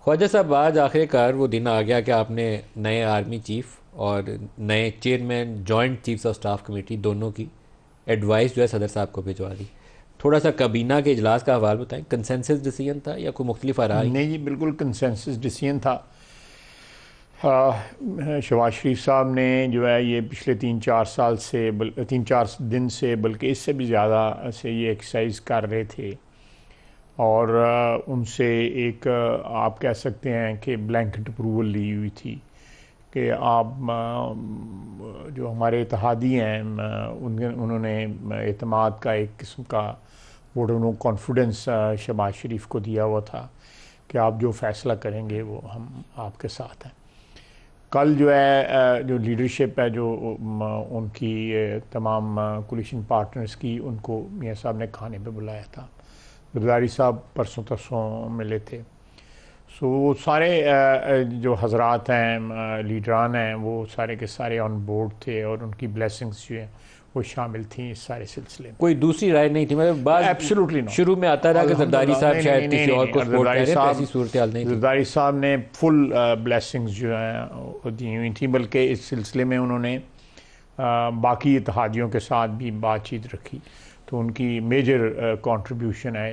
ख्वाजा साहब, आज आखिरकार वो दिन आ गया कि आपने नए आर्मी चीफ और नए chairman joint chiefs of staff committee दोनों की एडवाइस जो है सदर साहब को भिजवा दी। थोड़ा सा काबीना के इजलास का हवाल बताएं, कंसेंसस डिसीजन था या कोई मुख्तलिफ आराई? नहीं जी, बिल्कुल कंसेंसस डिसीजन था। शहबाज शरीफ साहब ने जो है ये पिछले 3-4 साल से 3-4 दिन से बल्कि इससे भी ज़्यादा से ये एक्सरसाइज कर रहे थे। और उनसे एक आप कह सकते हैं कि ब्लैंकेट अप्रूवल ली हुई थी कि आप जो हमारे इत्तेहादी हैं उन्होंने एतमाद का एक किस्म का वोट नो कॉन्फिडेंस शहबाज शरीफ को दिया हुआ था कि आप जो फैसला करेंगे वो हम आपके साथ हैं। कल जो है जो लीडरशिप है जो उनकी तमाम कोलिशन पार्टनर्स की, उनको मियाँ साहब ने खाने पे बुलाया था। जरदारी साहब परसों तरसों मिले थे। सो वो सारे जो हजरात हैं, लीडरान हैं, वो सारे के सारे ऑन बोर्ड थे और उनकी ब्लेसिंग्स जो हैं वो शामिल थी इस सारे सिलसिले में। कोई दूसरी राय नहीं थी? मतलब बात एब्सोल्युटली नॉट। शुरू में आता रहा कि जरदारी अल्हम्दुलिल्लाह, साहब नहीं शायद नहीं किसी नहीं और नहीं, को सपोर्ट कर रहे हैं, तो ऐसी सूरत हाल नहीं थी। जरदारी साहब ने फुल ब्लेसिंग्स जो हैं वो दी हुई थी, बल्कि इस सिलसिले में उन्होंने बाकी इत्तेहादियों के साथ भी बातचीत रखी। तो उनकी मेजर कंट्रीब्यूशन है